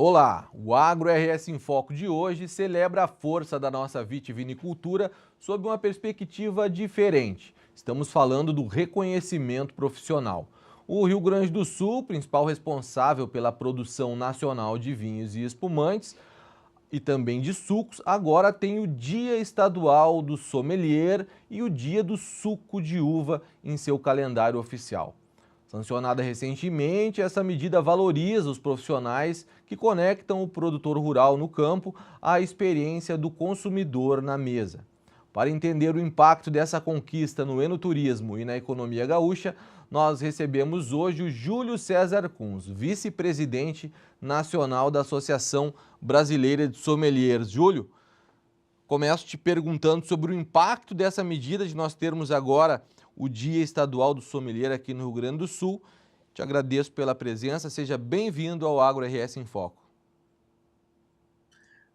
Olá, o Agro RS em Foco de hoje celebra a força da nossa vitivinicultura sob uma perspectiva diferente. Estamos falando do reconhecimento profissional. O Rio Grande do Sul, principal responsável pela produção nacional de vinhos e espumantes e também de sucos, agora tem o Dia Estadual do Sommelier e o Dia do Suco de Uva em seu calendário oficial. Sancionada recentemente, essa medida valoriza os profissionais que conectam o produtor rural no campo à experiência do consumidor na mesa. Para entender o impacto dessa conquista no enoturismo e na economia gaúcha, nós recebemos hoje o Júlio César Kunz, vice-presidente nacional da Associação Brasileira de Sommeliers. Júlio, começo te perguntando sobre o impacto dessa medida de nós termos agora o Dia Estadual do Sommelier aqui no Rio Grande do Sul. Te agradeço pela presença, seja bem-vindo ao Agro RS em Foco.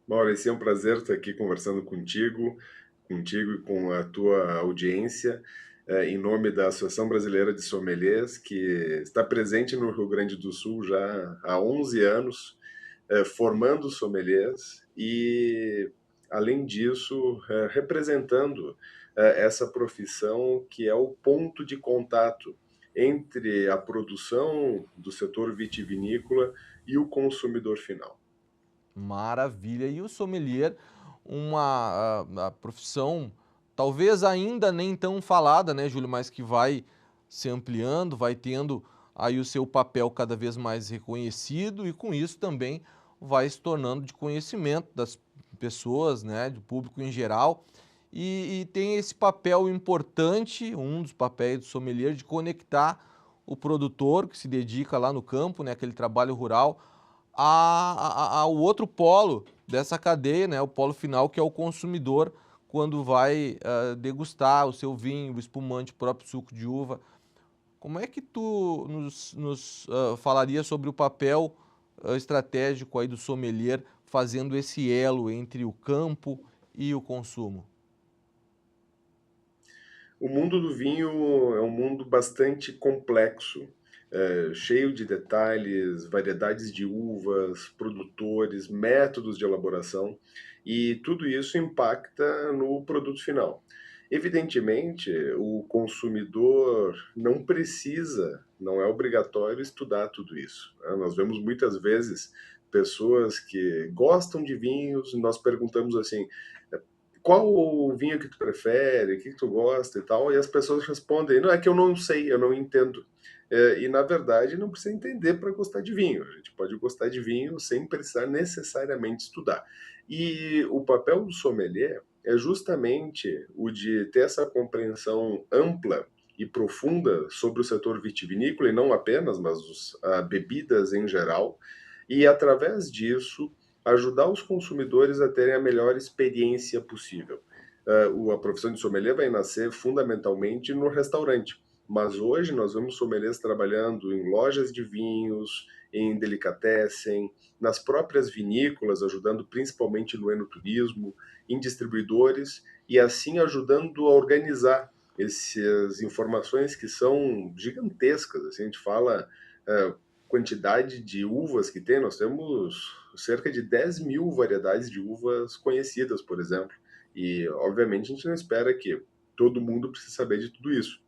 Maurício, é um prazer estar aqui conversando contigo e com a tua audiência, em nome da Associação Brasileira de Sommeliers, que está presente no Rio Grande do Sul já há 11 anos, formando sommeliers e, além disso, representando essa profissão que é o ponto de contato entre a produção do setor vitivinícola e o consumidor final. Maravilha! E o sommelier, a profissão talvez ainda nem tão falada, né, Júlio, mas que vai se ampliando, vai tendo aí o seu papel cada vez mais reconhecido e com isso também vai se tornando de conhecimento das pessoas, né, do público em geral. E tem esse papel importante, um dos papéis do sommelier, de conectar o produtor que se dedica lá no campo, né, aquele trabalho rural, ao outro polo dessa cadeia, né, o polo final, que é o consumidor, quando vai degustar o seu vinho, o espumante, o próprio suco de uva. Como é que tu nos falaria sobre o papel estratégico aí do sommelier fazendo esse elo entre o campo e o consumo? O mundo do vinho é um mundo bastante complexo, cheio de detalhes, variedades de uvas, produtores, métodos de elaboração, e tudo isso impacta no produto final. Evidentemente, o consumidor não precisa, não é obrigatório estudar tudo isso, né? Nós vemos muitas vezes pessoas que gostam de vinhos, nós perguntamos assim: qual o vinho que tu prefere, o que tu gosta e tal, e as pessoas respondem, não, é que eu não sei, eu não entendo. E na verdade não precisa entender para gostar de vinho, a gente pode gostar de vinho sem precisar necessariamente estudar. E o papel do sommelier é justamente o de ter essa compreensão ampla e profunda sobre o setor vitivinícola, e não apenas, mas bebidas em geral, e através disso ajudar os consumidores a terem a melhor experiência possível. A profissão de sommelier vai nascer fundamentalmente no restaurante, mas hoje nós vemos sommeliers trabalhando em lojas de vinhos, em delicatessen, nas próprias vinícolas, ajudando principalmente no enoturismo, em distribuidores, e assim ajudando a organizar essas informações que são gigantescas. Assim, a gente fala quantidade de uvas que tem, nós temos cerca de 10 mil variedades de uvas conhecidas, por exemplo. E, obviamente, a gente não espera que todo mundo precise saber de tudo isso.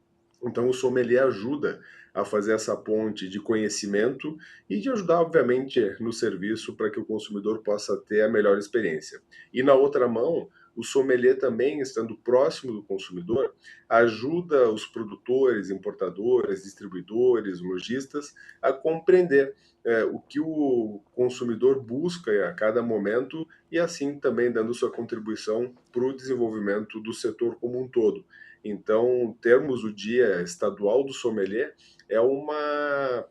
Então, o sommelier ajuda a fazer essa ponte de conhecimento e de ajudar, obviamente, no serviço para que o consumidor possa ter a melhor experiência. E, na outra mão, o sommelier também, estando próximo do consumidor, ajuda os produtores, importadores, distribuidores, lojistas a compreender o que o consumidor busca a cada momento e assim também dando sua contribuição para o desenvolvimento do setor como um todo. Então, termos o Dia Estadual do Sommelier é uma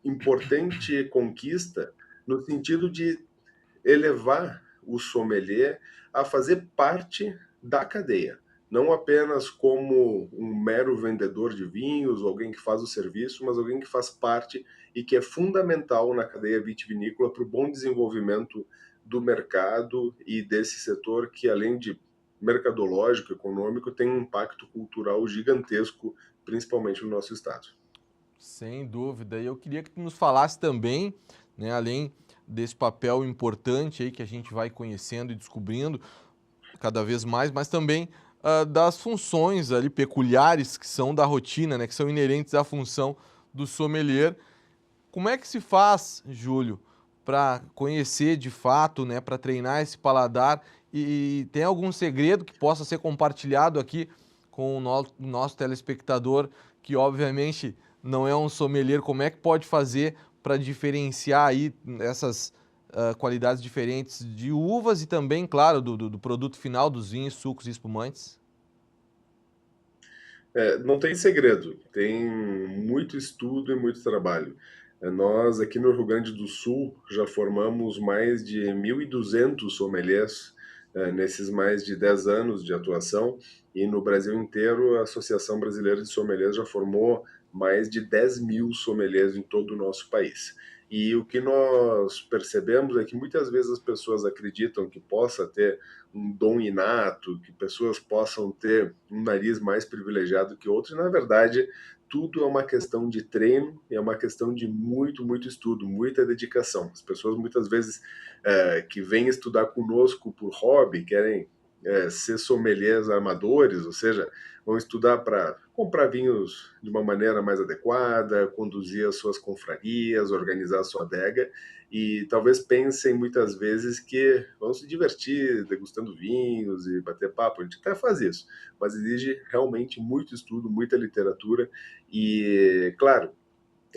importante conquista no sentido de elevar o sommelier a fazer parte da cadeia, não apenas como um mero vendedor de vinhos, ou alguém que faz o serviço, mas alguém que faz parte e que é fundamental na cadeia vitivinícola para o bom desenvolvimento do mercado e desse setor que, além de mercadológico, econômico, tem um impacto cultural gigantesco, principalmente no nosso estado. Sem dúvida. E eu queria que tu nos falasse também, né, além desse papel importante aí que a gente vai conhecendo e descobrindo cada vez mais, mas também das funções ali peculiares que são da rotina, né, que são inerentes à função do sommelier. Como é que se faz, Júlio, para conhecer de fato, né, para treinar esse paladar? E tem algum segredo que possa ser compartilhado aqui com o nosso telespectador, que obviamente não é um sommelier? Como é que pode fazer para diferenciar aí essas qualidades diferentes de uvas e também, claro, do produto final, dos vinhos, sucos e espumantes? Não tem segredo, tem muito estudo e muito trabalho. Nós, aqui no Rio Grande do Sul, já formamos mais de 1.200 sommeliers nesses mais de 10 anos de atuação, e no Brasil inteiro, a Associação Brasileira de Sommeliers já formou mais de 10.000 sommeliers em todo o nosso país. E o que nós percebemos é que muitas vezes as pessoas acreditam que possa ter um dom inato, que pessoas possam ter um nariz mais privilegiado que outros, e na verdade tudo é uma questão de treino e é uma questão de muito, muito estudo, muita dedicação. As pessoas muitas vezes que vêm estudar conosco por hobby, querem ser sommeliers amadores, ou seja, vão estudar para comprar vinhos de uma maneira mais adequada, conduzir as suas confrarias, organizar a sua adega, e talvez pensem muitas vezes que vão se divertir degustando vinhos e bater papo. A gente até faz isso, mas exige realmente muito estudo, muita literatura e, claro,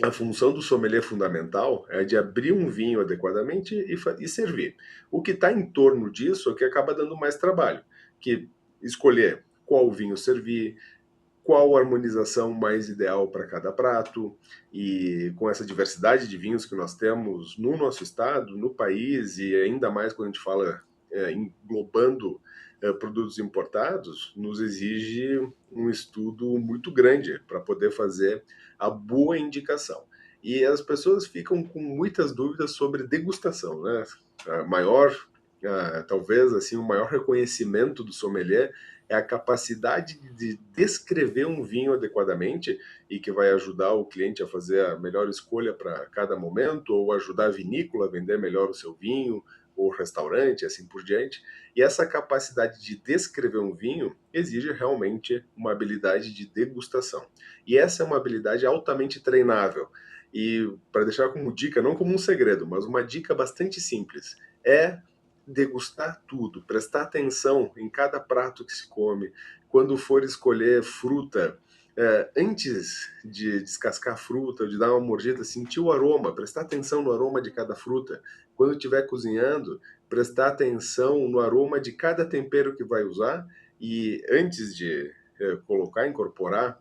a função do sommelier fundamental é de abrir um vinho adequadamente e servir. O que está em torno disso é que acaba dando mais trabalho, que escolher qual vinho servir, qual a harmonização mais ideal para cada prato, e com essa diversidade de vinhos que nós temos no nosso estado, no país, e ainda mais quando a gente fala englobando produtos importados, nos exige um estudo muito grande para poder fazer a boa indicação. E as pessoas ficam com muitas dúvidas sobre degustação, né? A maior, talvez assim, o maior reconhecimento do sommelier é a capacidade de descrever um vinho adequadamente e que vai ajudar o cliente a fazer a melhor escolha para cada momento, ou ajudar a vinícola a vender melhor o seu vinho, ou restaurante, assim por diante. E essa capacidade de descrever um vinho exige realmente uma habilidade de degustação. E essa é uma habilidade altamente treinável. E para deixar como dica, não como um segredo, mas uma dica bastante simples, é degustar tudo, prestar atenção em cada prato que se come. Quando for escolher fruta, antes de descascar a fruta, de dar uma mordida, sentir o aroma, prestar atenção no aroma de cada fruta. Quando estiver cozinhando, prestar atenção no aroma de cada tempero que vai usar, e antes de colocar, incorporar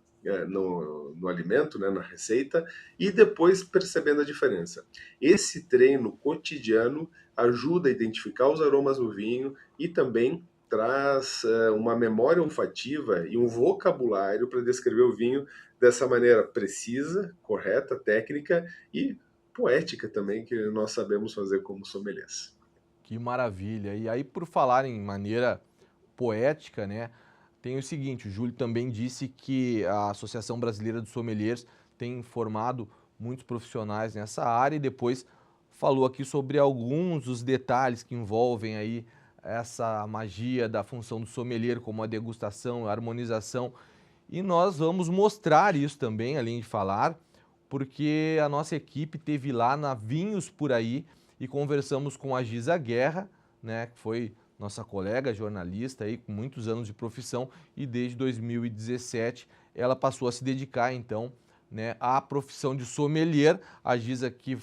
no alimento, né, na receita, e depois percebendo a diferença. Esse treino cotidiano ajuda a identificar os aromas no vinho e também traz uma memória olfativa e um vocabulário para descrever o vinho dessa maneira precisa, correta, técnica e poética também, que nós sabemos fazer como sommeliers. Que maravilha! E aí, por falar em maneira poética, né? Tem o seguinte, o Júlio também disse que a Associação Brasileira de Sommeliers tem formado muitos profissionais nessa área e depois falou aqui sobre alguns dos detalhes que envolvem aí essa magia da função do sommelier, como a degustação, a harmonização. E nós vamos mostrar isso também, além de falar, porque a nossa equipe teve lá na Vinhos Por Aí e conversamos com a Giza Guerra, né, que foi nossa colega jornalista aí com muitos anos de profissão, e desde 2017 ela passou a se dedicar então, né, à profissão de sommelier. A Giza que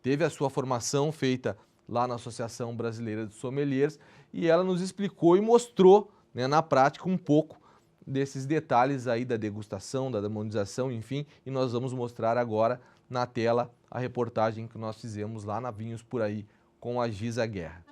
teve a sua formação feita lá na Associação Brasileira de Sommeliers e ela nos explicou e mostrou, né, na prática um pouco desses detalhes aí da degustação, da harmonização, enfim, e nós vamos mostrar agora na tela a reportagem que nós fizemos lá na Vinhos Por Aí com a Giza Guerra.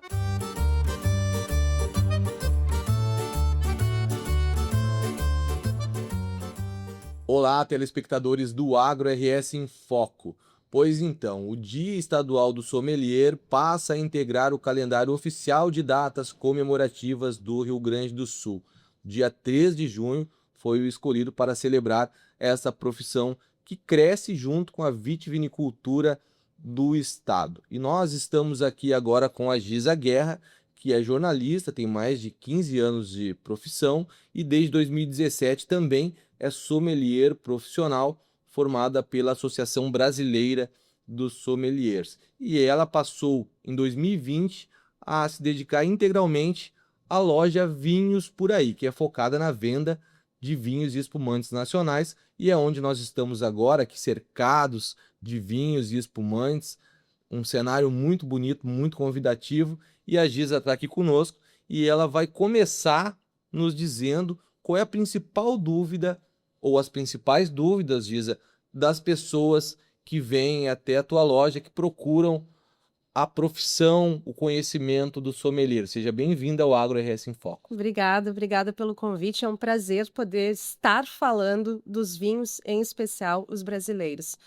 Olá, telespectadores do Agro RS em Foco. Pois então, o Dia Estadual do Sommelier passa a integrar o calendário oficial de datas comemorativas do Rio Grande do Sul. Dia 3 de junho foi o escolhido para celebrar essa profissão que cresce junto com a vitivinicultura do estado. E nós estamos aqui agora com a Giza Guerra, que é jornalista, tem mais de 15 anos de profissão e desde 2017 também é sommelier profissional, formada pela Associação Brasileira dos Sommeliers. E ela passou em 2020 a se dedicar integralmente à loja Vinhos Por Aí, que é focada na venda de vinhos e espumantes nacionais, e é onde nós estamos agora, aqui cercados de vinhos e espumantes, um cenário muito bonito, muito convidativo, e a Giza está aqui conosco e ela vai começar nos dizendo qual é a principal dúvida, ou as principais dúvidas, Giza, das pessoas que vêm até a tua loja, que procuram a profissão, o conhecimento do sommelier. Seja bem-vinda ao Agro RS em Foco. Obrigada pelo convite. É um prazer poder estar falando dos vinhos, em especial os brasileiros.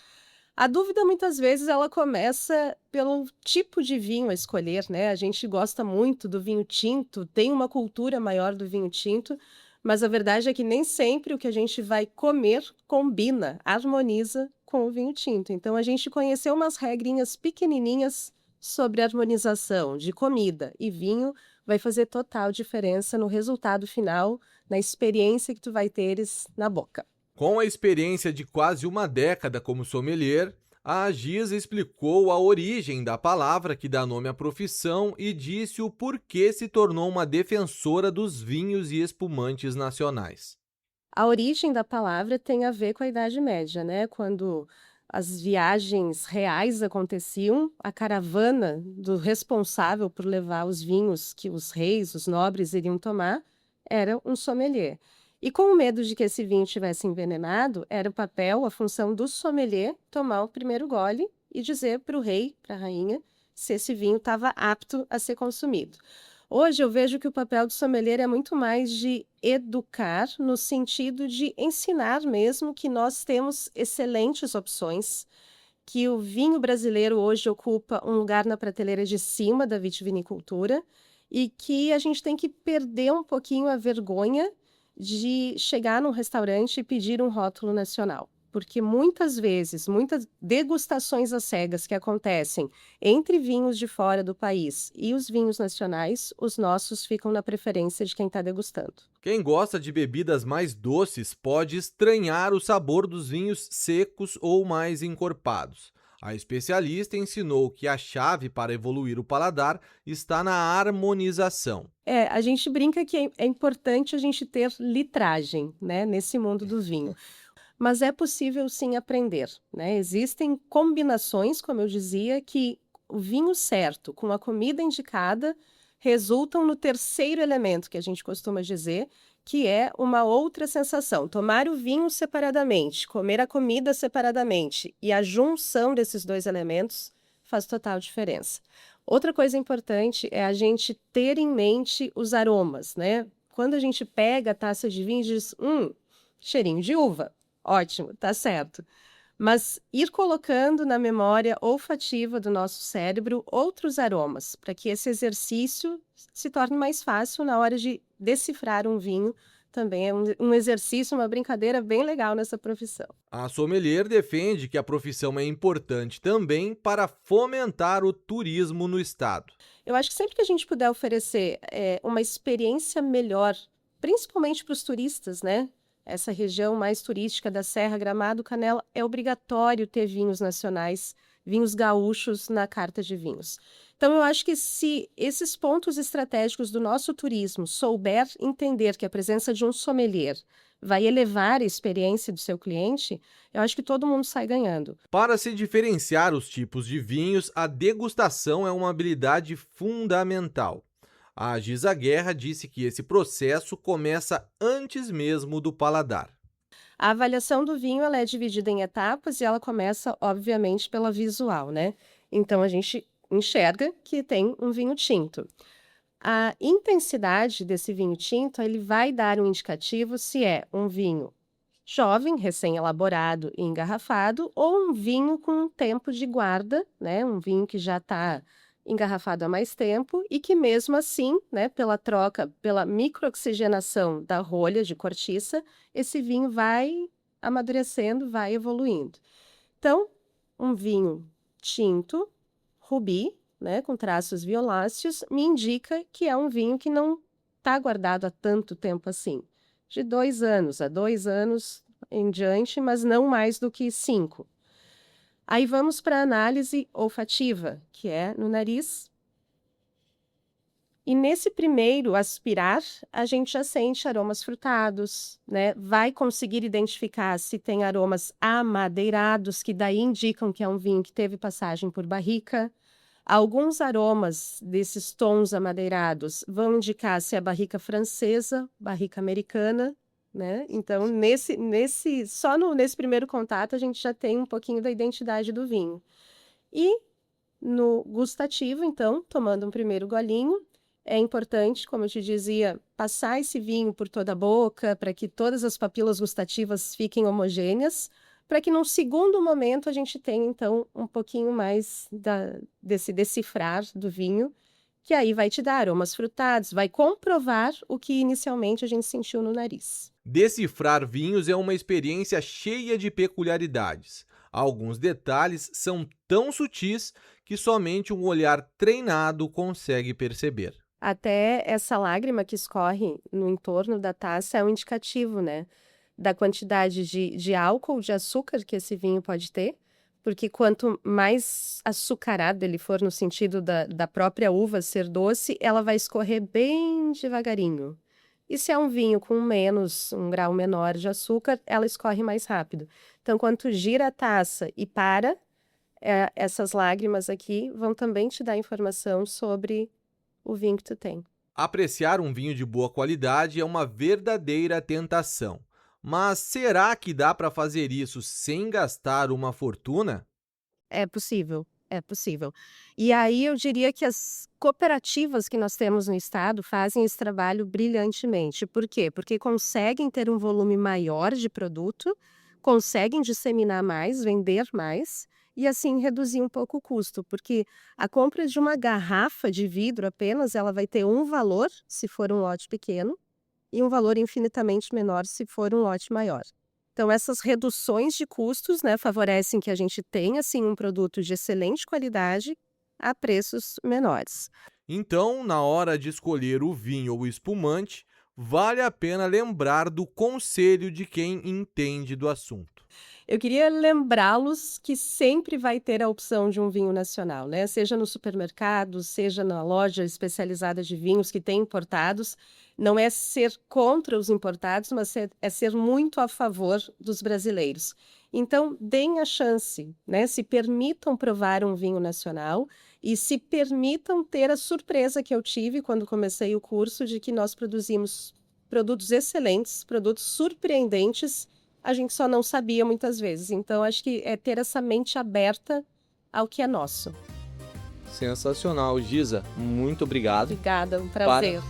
A dúvida, muitas vezes, ela começa pelo tipo de vinho a escolher, né? A gente gosta muito do vinho tinto, tem uma cultura maior do vinho tinto, mas a verdade é que nem sempre o que a gente vai comer combina, harmoniza com o vinho tinto. Então, a gente conheceu umas regrinhas pequenininhas sobre harmonização de comida e vinho vai fazer total diferença no resultado final, na experiência que tu vai teres na boca. Com a experiência de quase uma década como sommelier, a Giza explicou a origem da palavra que dá nome à profissão e disse o porquê se tornou uma defensora dos vinhos e espumantes nacionais. A origem da palavra tem a ver com a Idade Média, né? Quando as viagens reais aconteciam, a caravana do responsável por levar os vinhos que os reis, os nobres iriam tomar, era um sommelier. E com o medo de que esse vinho tivesse envenenado, era o papel, a função do sommelier tomar o primeiro gole e dizer para o rei, para a rainha, se esse vinho estava apto a ser consumido. Hoje eu vejo que o papel do sommelier é muito mais de educar, no sentido de ensinar mesmo que nós temos excelentes opções, que o vinho brasileiro hoje ocupa um lugar na prateleira de cima da vitivinicultura e que a gente tem que perder um pouquinho a vergonha de chegar num restaurante e pedir um rótulo nacional. Porque muitas vezes, muitas degustações às cegas que acontecem entre vinhos de fora do país e os vinhos nacionais, os nossos ficam na preferência de quem está degustando. Quem gosta de bebidas mais doces pode estranhar o sabor dos vinhos secos ou mais encorpados. A especialista ensinou que a chave para evoluir o paladar está na harmonização. A gente brinca que é importante a gente ter litragem, né, nesse mundo do vinho. Mas é possível sim aprender, né? Existem combinações, como eu dizia, que o vinho certo com a comida indicada resultam no terceiro elemento que a gente costuma dizer, que é uma outra sensação. Tomar o vinho separadamente, comer a comida separadamente e a junção desses dois elementos faz total diferença. Outra coisa importante é a gente ter em mente os aromas, né? Quando a gente pega a taça de vinho e diz, cheirinho de uva. Ótimo, tá certo. Mas ir colocando na memória olfativa do nosso cérebro outros aromas, para que esse exercício se torne mais fácil na hora de decifrar um vinho. Também é um exercício, uma brincadeira bem legal nessa profissão. A sommelier defende que a profissão é importante também para fomentar o turismo no estado. Eu acho que sempre que a gente puder oferecer uma experiência melhor, principalmente para os turistas, né? Essa região mais turística da Serra, Gramado, Canela, é obrigatório ter vinhos nacionais, vinhos gaúchos na carta de vinhos. Então, eu acho que se esses pontos estratégicos do nosso turismo souber entender que a presença de um sommelier vai elevar a experiência do seu cliente, eu acho que todo mundo sai ganhando. Para se diferenciar os tipos de vinhos, a degustação é uma habilidade fundamental. A Giza Guerra disse que esse processo começa antes mesmo do paladar. A avaliação do vinho ela é dividida em etapas e ela começa, obviamente, pela visual, né? Então, a gente enxerga que tem um vinho tinto. A intensidade desse vinho tinto, ele vai dar um indicativo se é um vinho jovem, recém-elaborado e engarrafado, ou um vinho com um tempo de guarda, né? Um vinho que já está engarrafado há mais tempo e que mesmo assim, né, pela troca, pela microoxigenação da rolha de cortiça, esse vinho vai amadurecendo, vai evoluindo. Então, um vinho tinto, rubi, né, com traços violáceos, me indica que é um vinho que não está guardado há tanto tempo assim. De 2 anos a 2 anos em diante, mas não mais do que 5. Aí vamos para a análise olfativa, que é no nariz. E nesse primeiro aspirar, a gente já sente aromas frutados, né? Vai conseguir identificar se tem aromas amadeirados, que daí indicam que é um vinho que teve passagem por barrica. Alguns aromas desses tons amadeirados vão indicar se é barrica francesa, barrica americana, né? Então, nesse primeiro contato, a gente já tem um pouquinho da identidade do vinho. E no gustativo, então, tomando um primeiro golinho, é importante, como eu te dizia, passar esse vinho por toda a boca, para que todas as papilas gustativas fiquem homogêneas, para que num segundo momento a gente tenha, então, um pouquinho mais desse decifrar do vinho, que aí vai te dar aromas frutados, vai comprovar o que inicialmente a gente sentiu no nariz. Decifrar vinhos é uma experiência cheia de peculiaridades. Alguns detalhes são tão sutis que somente um olhar treinado consegue perceber. Até essa lágrima que escorre no entorno da taça é um indicativo, né? Da quantidade de álcool, de açúcar que esse vinho pode ter, porque quanto mais açucarado ele for no sentido da própria uva ser doce, ela vai escorrer bem devagarinho. E se é um vinho com um grau menor de açúcar, ela escorre mais rápido. Então, quando tu gira a taça e para, essas lágrimas aqui vão também te dar informação sobre o vinho que tu tem. Apreciar um vinho de boa qualidade é uma verdadeira tentação. Mas será que dá para fazer isso sem gastar uma fortuna? É possível, é possível. E aí eu diria que as cooperativas que nós temos no estado fazem esse trabalho brilhantemente. Por quê? Porque conseguem ter um volume maior de produto, conseguem disseminar mais, vender mais e assim reduzir um pouco o custo, porque a compra de uma garrafa de vidro apenas, ela vai ter um valor se for um lote pequeno e um valor infinitamente menor se for um lote maior. Então, essas reduções de custos, né, favorecem que a gente tenha, assim, um produto de excelente qualidade a preços menores. Então, na hora de escolher o vinho ou o espumante, vale a pena lembrar do conselho de quem entende do assunto. Eu queria lembrá-los que sempre vai ter a opção de um vinho nacional, né? Seja no supermercado, seja na loja especializada de vinhos que tem importados. Não é ser contra os importados, mas é ser muito a favor dos brasileiros. Então, deem a chance, né? Se permitam provar um vinho nacional e se permitam ter a surpresa que eu tive quando comecei o curso de que nós produzimos produtos excelentes, produtos surpreendentes, a gente só não sabia muitas vezes. Então, acho que é ter essa mente aberta ao que é nosso. Sensacional, Giza. Muito obrigado. Obrigada, um prazer.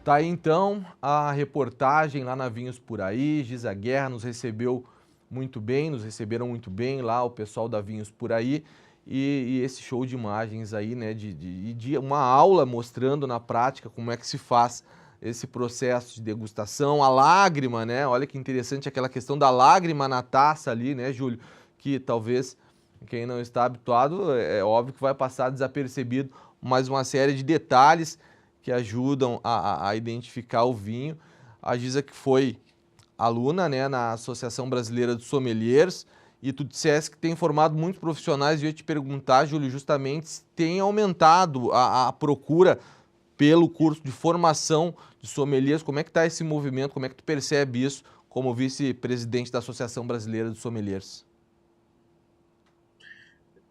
Tá aí então a reportagem lá na Vinhos Por Aí. Giza Guerra nos recebeu muito bem, nos receberam muito bem lá o pessoal da Vinhos Por Aí. E esse show de imagens aí, né, de uma aula mostrando na prática como é que se faz esse processo de degustação, a lágrima, né, olha que interessante aquela questão da lágrima na taça ali, né, Júlio, que talvez quem não está habituado, é óbvio que vai passar desapercebido, mas uma série de detalhes que ajudam a identificar o vinho. A Giza que foi aluna, né, na Associação Brasileira de Sommeliers, e tu disseste que tem formado muitos profissionais, e eu ia te perguntar, Júlio, justamente se tem aumentado a procura pelo curso de formação de sommeliers, como é que está esse movimento, como é que tu percebe isso como vice-presidente da Associação Brasileira de Sommeliers?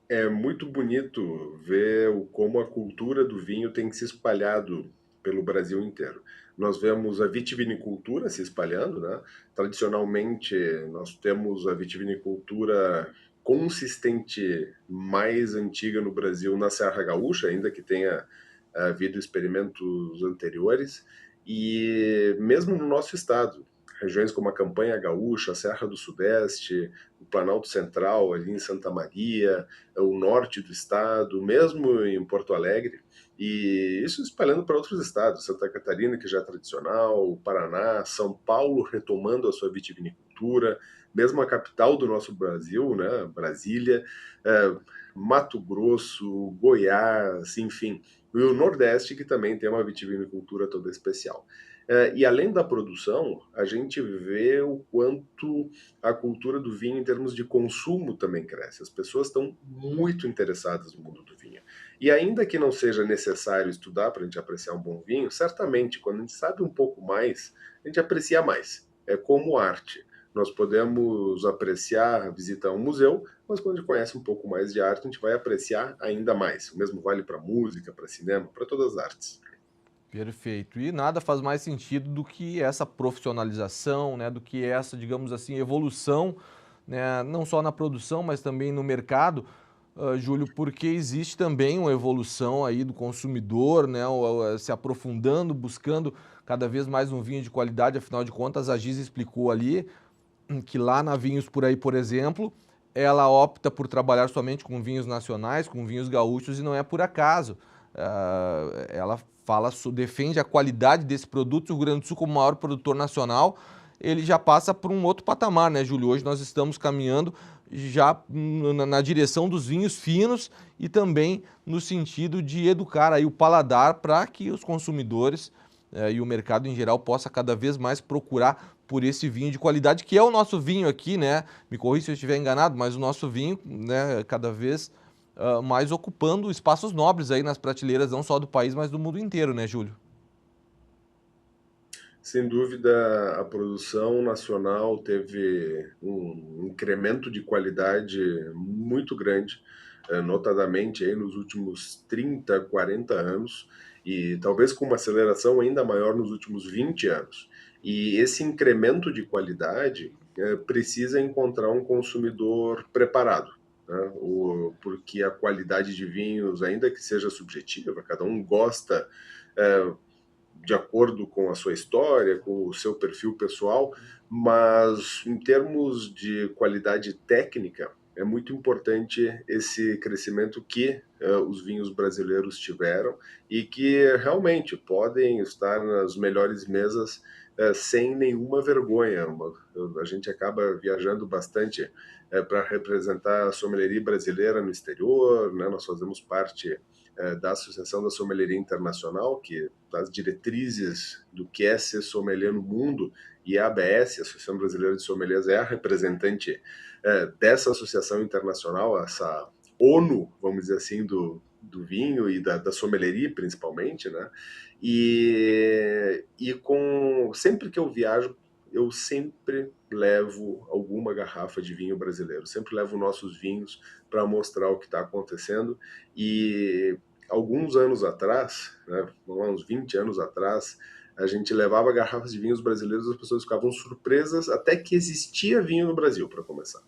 É muito bonito ver como a cultura do vinho tem se espalhado pelo Brasil inteiro. Nós vemos a vitivinicultura se espalhando, né? Tradicionalmente, nós temos a vitivinicultura consistente mais antiga no Brasil na Serra Gaúcha, ainda que tenha havido experimentos anteriores, e mesmo no nosso estado, regiões como a Campanha Gaúcha, a Serra do Sudeste, o Planalto Central, ali em Santa Maria, o norte do estado, mesmo em Porto Alegre, e isso espalhando para outros estados, Santa Catarina, que já é tradicional, o Paraná, São Paulo retomando a sua vitivinicultura, mesmo a capital do nosso Brasil, né, Brasília, Mato Grosso, Goiás, enfim, e o Nordeste, que também tem uma vitivinicultura toda especial. E além da produção, a gente vê o quanto a cultura do vinho em termos de consumo também cresce. As pessoas estão muito interessadas no mundo do vinho. E ainda que não seja necessário estudar para a gente apreciar um bom vinho, certamente, quando a gente sabe um pouco mais, a gente aprecia mais. É como arte. Nós podemos apreciar, visitar um museu, mas quando a gente conhece um pouco mais de arte, a gente vai apreciar ainda mais. O mesmo vale para música, para cinema, para todas as artes. Perfeito. E nada faz mais sentido do que essa profissionalização, né, do que essa, digamos assim, evolução, né, não só na produção, mas também no mercado, Júlio, porque existe também uma evolução aí do consumidor, né, se aprofundando, buscando cada vez mais um vinho de qualidade. Afinal de contas, a Giza explicou ali que lá na Vinhos por Aí, por exemplo, ela opta por trabalhar somente com vinhos nacionais, com vinhos gaúchos, e não é por acaso. Ela defende a qualidade desse produto. O Rio Grande do Sul, como maior produtor nacional, ele já passa por um outro patamar, né, Júlio? Hoje nós estamos caminhando já na direção dos vinhos finos e também no sentido de educar aí o paladar para que os consumidores e o mercado em geral possa cada vez mais procurar por esse vinho de qualidade, que é o nosso vinho aqui, né? Me corrija se eu estiver enganado, mas o nosso vinho, né, cada vez mais ocupando espaços nobres aí nas prateleiras, não só do país, mas do mundo inteiro, né, Júlio? Sem dúvida, a produção nacional teve um incremento de qualidade muito grande, notadamente aí nos últimos 30, 40 anos, e talvez com uma aceleração ainda maior nos últimos 20 anos. E esse incremento de qualidade precisa encontrar um consumidor preparado, né? Porque a qualidade de vinhos, ainda que seja subjetiva, cada um gosta de acordo com a sua história, com o seu perfil pessoal, mas em termos de qualidade técnica, é muito importante esse crescimento que os vinhos brasileiros tiveram e que realmente podem estar nas melhores mesas sem nenhuma vergonha. A gente acaba viajando bastante para representar a sommelieria brasileira no exterior, né? Nós fazemos parte da Associação da Sommelieria Internacional, que das diretrizes do que é ser sommelier no mundo, e a ABS, a Associação Brasileira de Sommeliers, é a representante dessa associação internacional, essa ONU, vamos dizer assim, do vinho e da sommelieria, principalmente, né? Sempre que eu viajo, eu sempre levo alguma garrafa de vinho brasileiro, sempre levo nossos vinhos para mostrar o que está acontecendo. E alguns anos atrás, né, uns 20 anos atrás, a gente levava garrafas de vinhos brasileiros e as pessoas ficavam surpresas até que existia vinho no Brasil, para começar.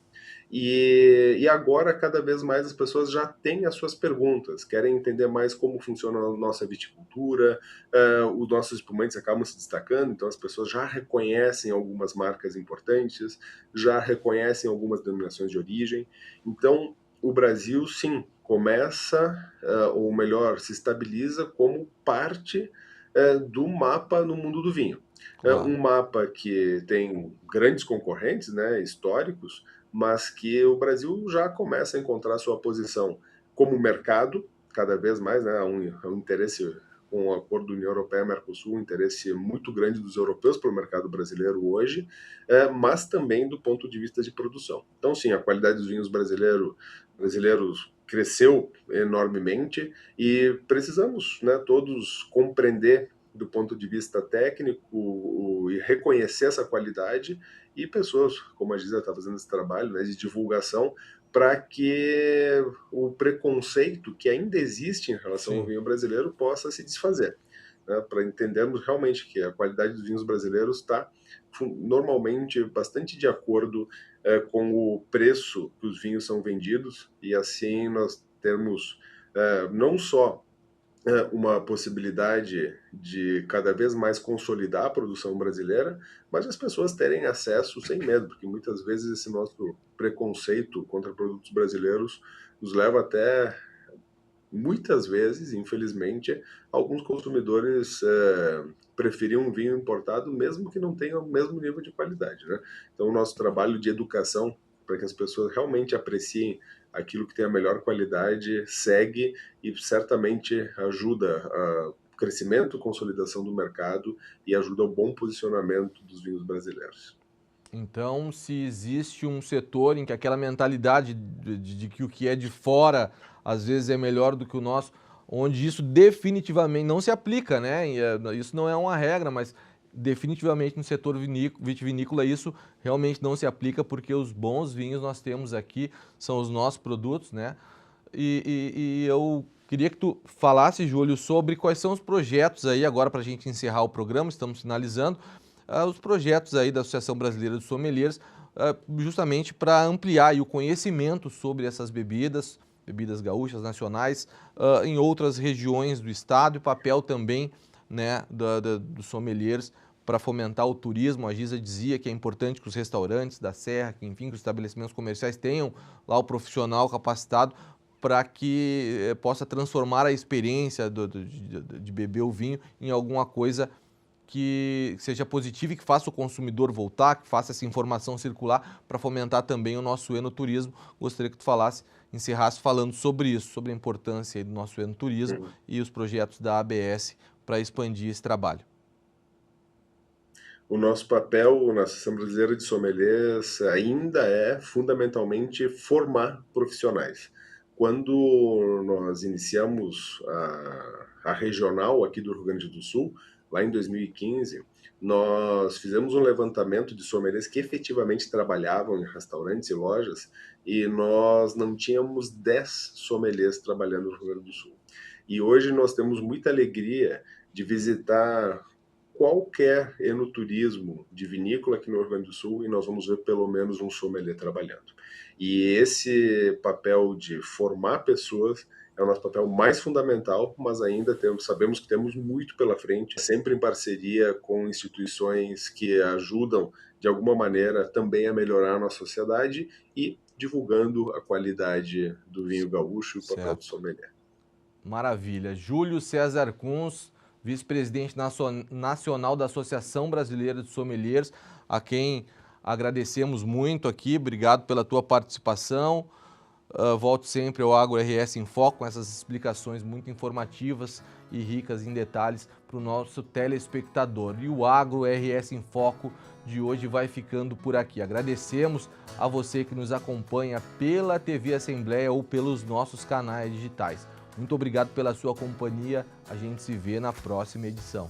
E agora, cada vez mais, as pessoas já têm as suas perguntas, querem entender mais como funciona a nossa viticultura, os nossos espumantes acabam se destacando, então as pessoas já reconhecem algumas marcas importantes, já reconhecem algumas denominações de origem. Então, o Brasil, sim, começa, ou melhor, se estabiliza como parte do mapa no mundo do vinho. Claro. Um mapa que tem grandes concorrentes, né, históricos, mas que o Brasil já começa a encontrar sua posição como mercado, cada vez mais, né, há um interesse com o acordo da União Europeia-Mercosul, um interesse muito grande dos europeus para o mercado brasileiro hoje, mas também do ponto de vista de produção. Então, sim, a qualidade dos vinhos brasileiros cresceu enormemente e precisamos, né, todos compreender do ponto de vista técnico e reconhecer essa qualidade, e pessoas como a Giza está fazendo esse trabalho, né, de divulgação, para que o preconceito que ainda existe em relação ao Sim. vinho brasileiro possa se desfazer, né, para entendermos realmente que a qualidade dos vinhos brasileiros está normalmente bastante de acordo com o preço que os vinhos são vendidos, e assim nós temos não só uma possibilidade de cada vez mais consolidar a produção brasileira, mas as pessoas terem acesso sem medo, porque muitas vezes esse nosso preconceito contra produtos brasileiros nos leva até, muitas vezes, infelizmente, alguns consumidores preferiam um vinho importado, mesmo que não tenha o mesmo nível de qualidade, né? Então, o nosso trabalho de educação para que as pessoas realmente apreciem aquilo que tem a melhor qualidade segue e certamente ajuda a crescimento, consolidação do mercado e ajuda ao bom posicionamento dos vinhos brasileiros. Então, se existe um setor em que aquela mentalidade de que o que é de fora às vezes é melhor do que o nosso, onde isso definitivamente não se aplica, né? Isso não é uma regra, mas definitivamente no setor vitivinícola isso realmente não se aplica, porque os bons vinhos nós temos aqui, são os nossos produtos, né? E eu queria que tu falasse, Júlio, sobre quais são os projetos aí, agora para a gente encerrar o programa, estamos finalizando, os projetos aí da Associação Brasileira de Sommeliers, justamente para ampliar aí o conhecimento sobre essas bebidas gaúchas, nacionais, em outras regiões do estado, e papel também, né, dos sommeliers para fomentar o turismo. A Giza dizia que é importante que os restaurantes da Serra, que, enfim, que os estabelecimentos comerciais tenham lá o profissional capacitado para que possa transformar a experiência de beber o vinho em alguma coisa que seja positiva e que faça o consumidor voltar, que faça essa informação circular para fomentar também o nosso enoturismo. Gostaria que tu encerrasse falando sobre isso, sobre a importância do nosso enoturismo e os projetos da ABS para expandir esse trabalho. O nosso papel na Associação Brasileira de Sommeliers ainda é fundamentalmente formar profissionais. Quando nós iniciamos a regional aqui do Rio Grande do Sul, lá em 2015, nós fizemos um levantamento de sommeliers que efetivamente trabalhavam em restaurantes e lojas, e nós não tínhamos 10 sommeliers trabalhando no Rio Grande do Sul. E hoje nós temos muita alegria de visitar qualquer enoturismo de vinícola aqui no Rio Grande do Sul e nós vamos ver pelo menos um sommelier trabalhando. E esse papel de formar pessoas é o nosso papel mais fundamental, mas ainda sabemos que temos muito pela frente, sempre em parceria com instituições que ajudam, de alguma maneira, também a melhorar a nossa sociedade e divulgando a qualidade do vinho gaúcho e o papel do sommelier. Maravilha. Júlio César Kunz, vice-presidente nacional da Associação Brasileira de Sommeliers, a quem agradecemos muito aqui. Obrigado pela tua participação. Volte sempre ao Agro RS em Foco, com essas explicações muito informativas e ricas em detalhes para o nosso telespectador. E o Agro RS em Foco de hoje vai ficando por aqui. Agradecemos a você que nos acompanha pela TV Assembleia ou pelos nossos canais digitais. Muito obrigado pela sua companhia. A gente se vê na próxima edição.